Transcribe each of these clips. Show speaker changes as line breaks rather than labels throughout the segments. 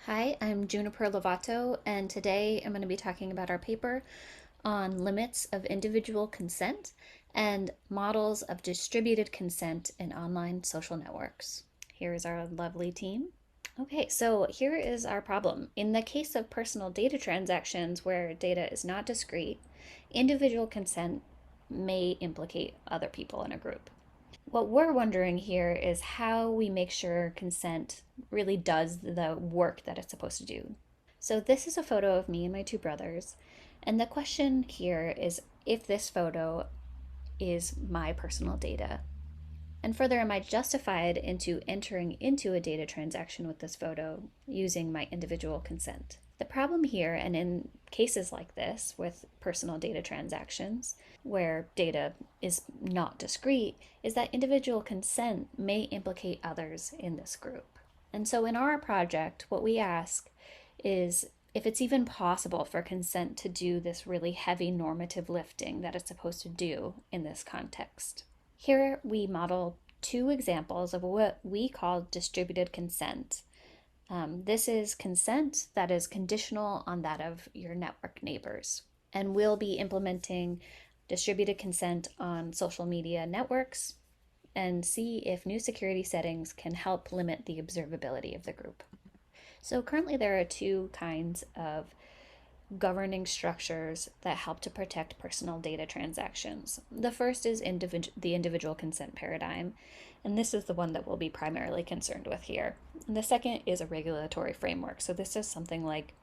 Hi, I'm Juniper Lovato, and today I'm going to be talking about our paper on limits of individual consent and models of distributed consent in online social networks. Here is our lovely team. Okay, so here is our problem. In the case of personal data transactions where data is not discrete, individual consent may implicate other people in a group. What we're wondering here is how we make sure consent really does the work that it's supposed to do. So, this is a photo of me and my two brothers. And the question here is if this photo is my personal data. And further, am I justified into entering into a data transaction with this photo using my individual consent? The problem here, and in cases like this with personal data transactions, where data is not discrete, is that individual consent may implicate others in this group. And so in our project, what we ask is if it's even possible for consent to do this really heavy normative lifting that it's supposed to do in this context. Here we model two examples of what we call distributed consent. This is consent that is conditional on that of your network neighbors. And we'll be implementing distributed consent on social media networks and see if new security settings can help limit the observability of the group. So currently there are two kinds of governing structures that help to protect personal data transactions. The first is the individual consent paradigm, and this is the one that we'll be primarily concerned with here. And the second is a regulatory framework. So this is something like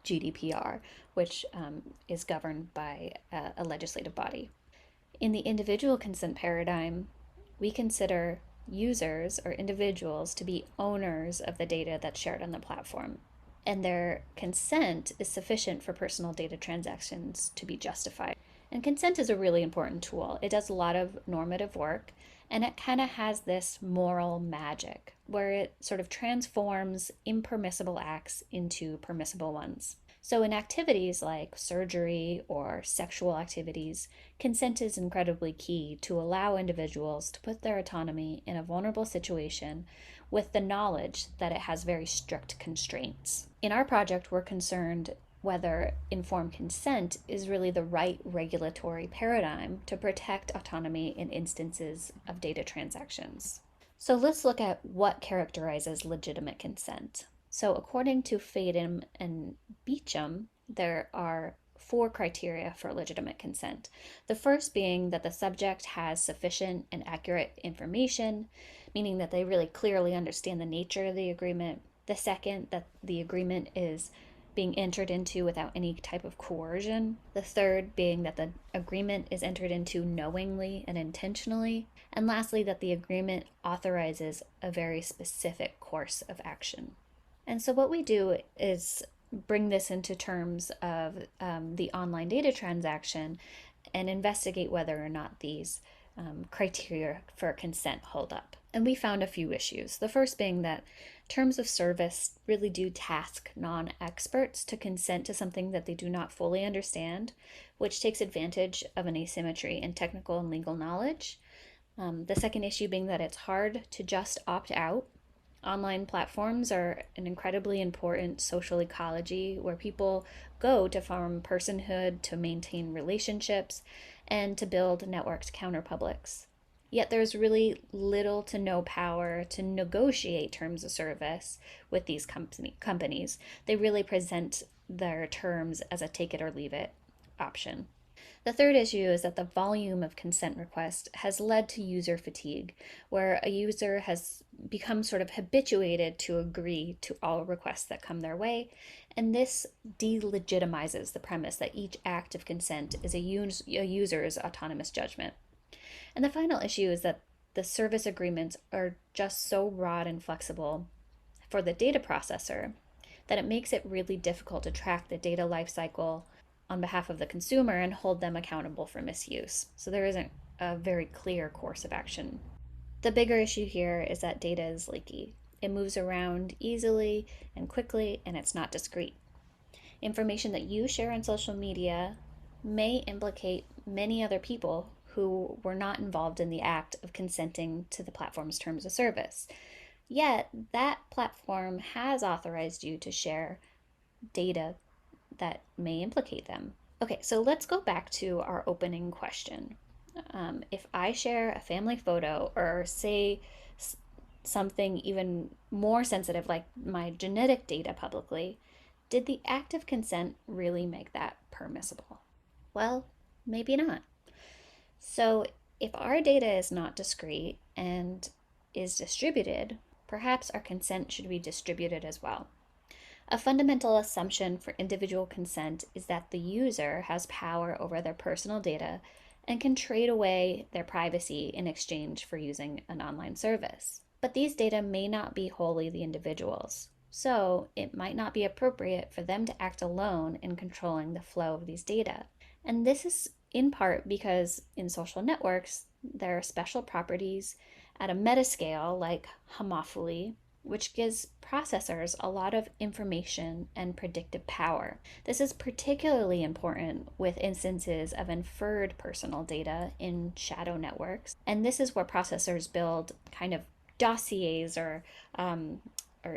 GDPR, which is governed by a legislative body. In the individual consent paradigm, we consider users or individuals to be owners of the data that's shared on the platform, and their consent is sufficient for personal data transactions to be justified. And consent is a really important tool. It does a lot of normative work, and it kind of has this moral magic where it sort of transforms impermissible acts into permissible ones. So, in activities like surgery or sexual activities, consent is incredibly key to allow individuals to put their autonomy in a vulnerable situation with the knowledge that it has very strict constraints. In our project, we're concerned whether informed consent is really the right regulatory paradigm to protect autonomy in instances of data transactions. So let's look at what characterizes legitimate consent. So, according to Fadem and Beecham, there are four criteria for legitimate consent. The first being that the subject has sufficient and accurate information, meaning that they really clearly understand the nature of the agreement. The second, that the agreement is being entered into without any type of coercion. The third being that the agreement is entered into knowingly and intentionally. And lastly, that the agreement authorizes a very specific course of action. And so, what we do is bring this into terms of the online data transaction and investigate whether or not these criteria for consent hold up. And we found a few issues. The first being that terms of service really do task non experts to consent to something that they do not fully understand, which takes advantage of an asymmetry in technical and legal knowledge. The second issue being that it's hard to just opt out. Online platforms are an incredibly important social ecology where people go to form personhood, to maintain relationships, and to build networked counterpublics. Yet there's really little to no power to negotiate terms of service with these companies. They really present their terms as a take it or leave it option. The third issue is that the volume of consent requests has led to user fatigue, where a user has become sort of habituated to agree to all requests that come their way, and this delegitimizes the premise that each act of consent is a user's autonomous judgment. And the final issue is that the service agreements are just so broad and flexible for the data processor that it makes it really difficult to track the data lifecycle on behalf of the consumer and hold them accountable for misuse. So there isn't a very clear course of action. The bigger issue here is that data is leaky. It moves around easily and quickly, and it's not discrete. Information that you share on social media may implicate many other people who were not involved in the act of consenting to the platform's terms of service. Yet that platform has authorized you to share data that may implicate them. Okay, so let's go back to our opening question. If I share a family photo or say something even more sensitive like my genetic data publicly, did the act of consent really make that permissible? Well, maybe not. So, if our data is not discrete and is distributed, perhaps our consent should be distributed as well. A fundamental assumption for individual consent is that the user has power over their personal data and can trade away their privacy in exchange for using an online service. But these data may not be wholly the individual's, so it might not be appropriate for them to act alone in controlling the flow of these data. And this is in part because in social networks, there are special properties at a metascale like homophily, which gives processors a lot of information and predictive power. This is particularly important with instances of inferred personal data in shadow networks. And this is where processors build kind of dossiers or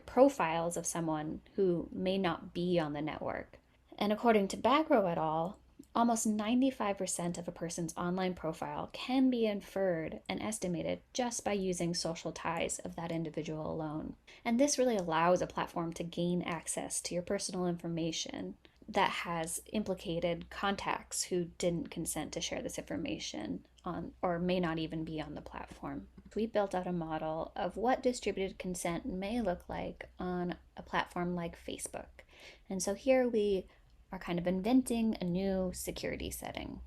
profiles of someone who may not be on the network. And according to Bagro et al., almost 95% of a person's online profile can be inferred and estimated just by using social ties of that individual alone. And this really allows a platform to gain access to your personal information that has implicated contacts who didn't consent to share this information on or may not even be on the platform. We built out a model of what distributed consent may look like on a platform like Facebook. And so here we are kind of inventing a new security setting.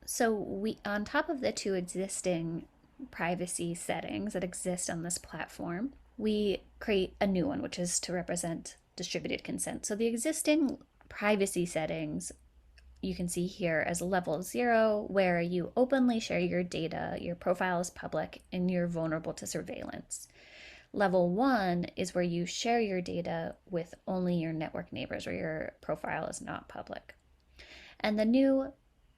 So we, on top of the two existing privacy settings that exist on this platform, we create a new one, which is to represent distributed consent. So the existing privacy settings you can see here as level 0, where you openly share your data, your profile is public, and you're vulnerable to surveillance. Level 1 is where you share your data with only your network neighbors, where your profile is not public. And the new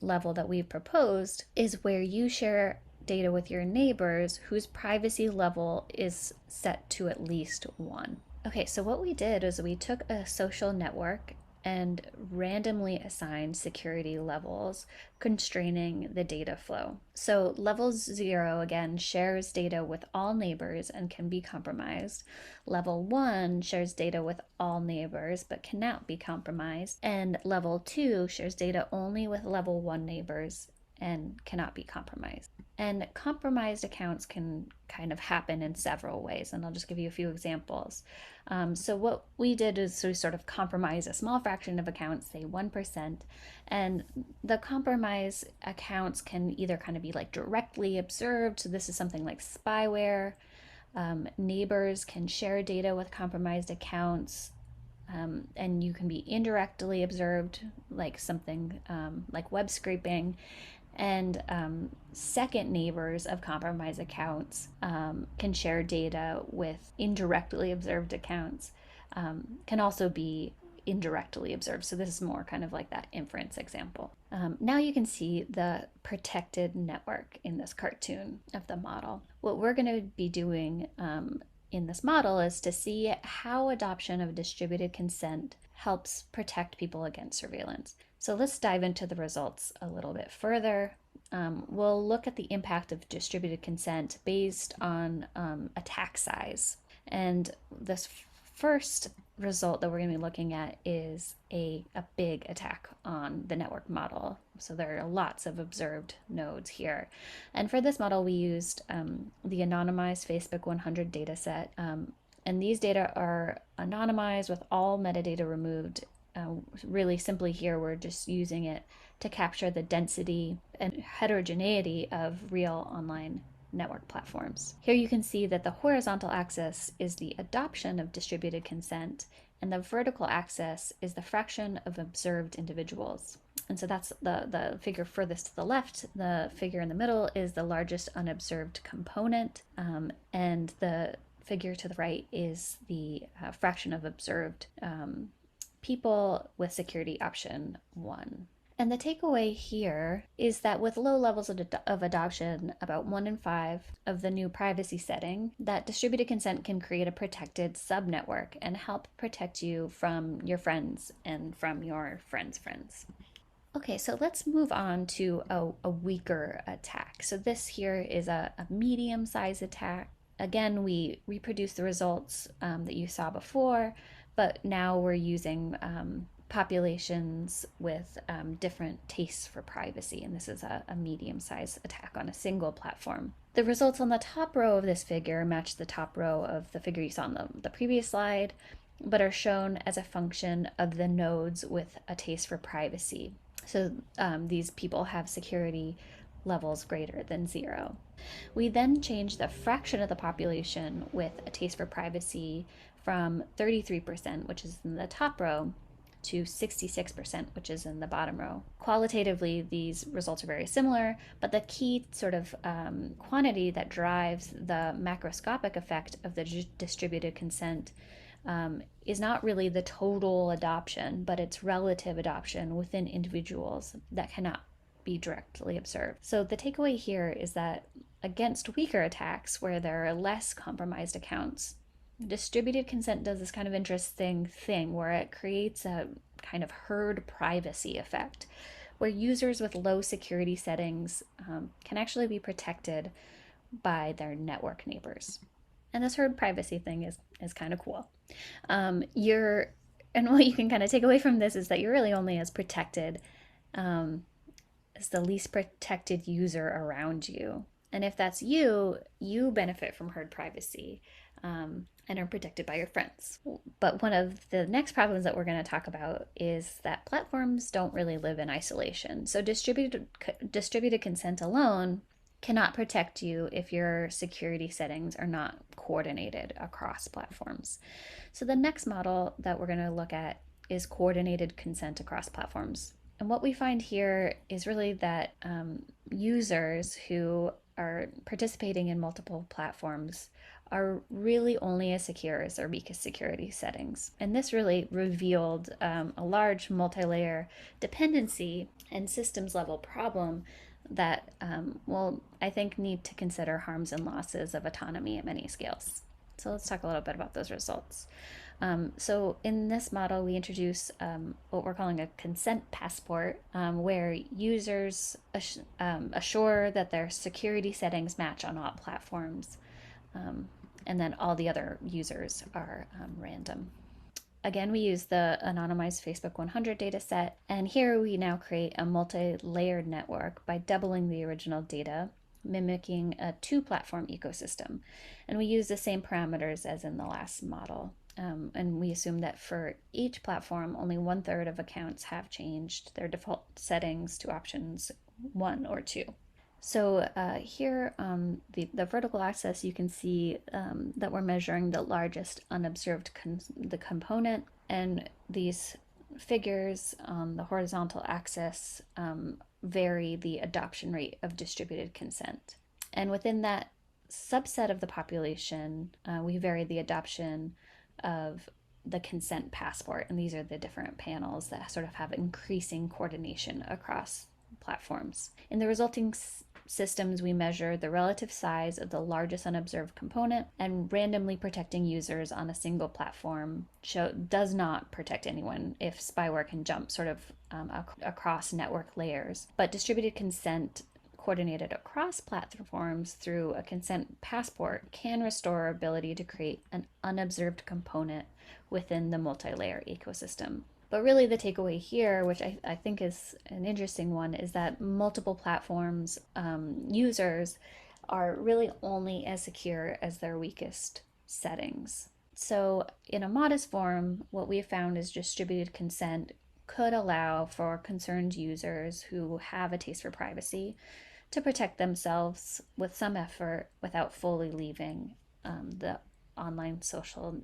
level that we've proposed is where you share data with your neighbors whose privacy level is set to at least 1. Okay, so what we did is we took a social network and randomly assigned security levels constraining the data flow. So level 0 again shares data with all neighbors and can be compromised. Level 1 shares data with all neighbors but cannot be compromised. And level 2 shares data only with level 1 neighbors and cannot be compromised. And compromised accounts can kind of happen in several ways, and I'll just give you a few examples. So what we did is we sort of compromise a small fraction of accounts, say 1%, and the compromise accounts can either kind of be like directly observed, so this is something like spyware. Neighbors can share data with compromised accounts, and you can be indirectly observed, like something like web scraping. And second neighbors of compromised accounts can share data with indirectly observed accounts, can also be indirectly observed. So this is more kind of like that inference example. Now you can see the protected network in this cartoon of the model. What we're going to be doing in this model is to see how adoption of distributed consent helps protect people against surveillance. So let's dive into the results a little bit further. We'll look at the impact of distributed consent based on attack size. And this first result that we're going to be looking at is a big attack on the network model. So there are lots of observed nodes here. And for this model, we used the anonymized Facebook 100 dataset. And these data are anonymized with all metadata removed. Really simply here, we're just using it to capture the density and heterogeneity of real online network platforms. Here you can see that the horizontal axis is the adoption of distributed consent, and the vertical axis is the fraction of observed individuals. And so that's the figure furthest to the left. The figure in the middle is the largest unobserved component, and the figure to the right is the fraction of observed people with security option 1. And the takeaway here is that with low levels of adoption, about 1 in 5 of the new privacy setting, that distributed consent can create a protected subnetwork and help protect you from your friends and from your friends' friends. Okay, so let's move on to a weaker attack. So this here is a medium-sized attack. Again, we reproduce the results that you saw before, but now we're using populations with different tastes for privacy, and this is a medium-sized attack on a single platform. The results on the top row of this figure match the top row of the figure you saw on the previous slide, but are shown as a function of the nodes with a taste for privacy. So these people have security levels greater than 0. We then change the fraction of the population with a taste for privacy from 33%, which is in the top row, to 66%, which is in the bottom row. Qualitatively, these results are very similar, but the key sort of quantity that drives the macroscopic effect of the distributed consent is not really the total adoption, but it's relative adoption within individuals that cannot be directly observed. So the takeaway here is that against weaker attacks where there are less compromised accounts, distributed consent does this kind of interesting thing where it creates a kind of herd privacy effect where users with low security settings can actually be protected by their network neighbors. And this herd privacy thing is kind of cool. And what you can kind of take away from this is that you're really only as protected as the least protected user around you. And if that's you, you benefit from herd privacy and are protected by your friends. But one of the next problems that we're going to talk about is that platforms don't really live in isolation. So distributed consent alone cannot protect you if your security settings are not coordinated across platforms. So the next model that we're going to look at is coordinated consent across platforms. And what we find here is really that users who are participating in multiple platforms are really only as secure as their weakest security settings. And this really revealed a large multi-layer dependency and systems level problem that will, I think, need to consider harms and losses of autonomy at many scales. So let's talk a little bit about those results. So in this model, we introduce what we're calling a consent passport, where users assure that their security settings match on all platforms, and then all the other users are random. Again, we use the anonymized Facebook 100 data set, and here we now create a multi-layered network by doubling the original data, mimicking a two-platform ecosystem. And we use the same parameters as in the last model. And we assume that for each platform, only 1/3 of accounts have changed their default settings to options 1 or 2. So here on the vertical axis, you can see that we're measuring the largest unobserved the component, and these figures on the horizontal axis vary the adoption rate of distributed consent. And within that subset of the population, we vary the adoption of the consent passport, and these are the different panels that sort of have increasing coordination across platforms. In the resulting systems, we measure the relative size of the largest unobserved component, and randomly protecting users on a single platform does not protect anyone if spyware can jump sort of across network layers. But distributed consent coordinated across platforms through a consent passport can restore our ability to create an unobserved component within the multi-layer ecosystem. But really the takeaway here, which I think is an interesting one, is that multiple platforms users are really only as secure as their weakest settings. So in a modest form, what we have found is distributed consent could allow for concerned users who have a taste for privacy to protect themselves with some effort without fully leaving the online social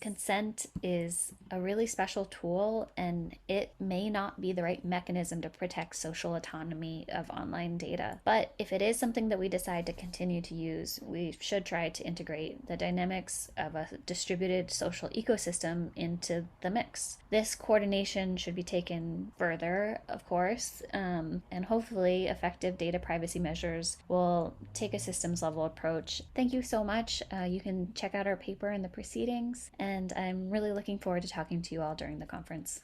Consent is a really special tool, and it may not be the right mechanism to protect social autonomy of online data. But if it is something that we decide to continue to use, we should try to integrate the dynamics of a distributed social ecosystem into the mix. This coordination should be taken further, of course, and hopefully effective data privacy measures will take a systems level approach. Thank you so much. You can check out our paper in the proceedings, and I'm really looking forward to talking to you all during the conference.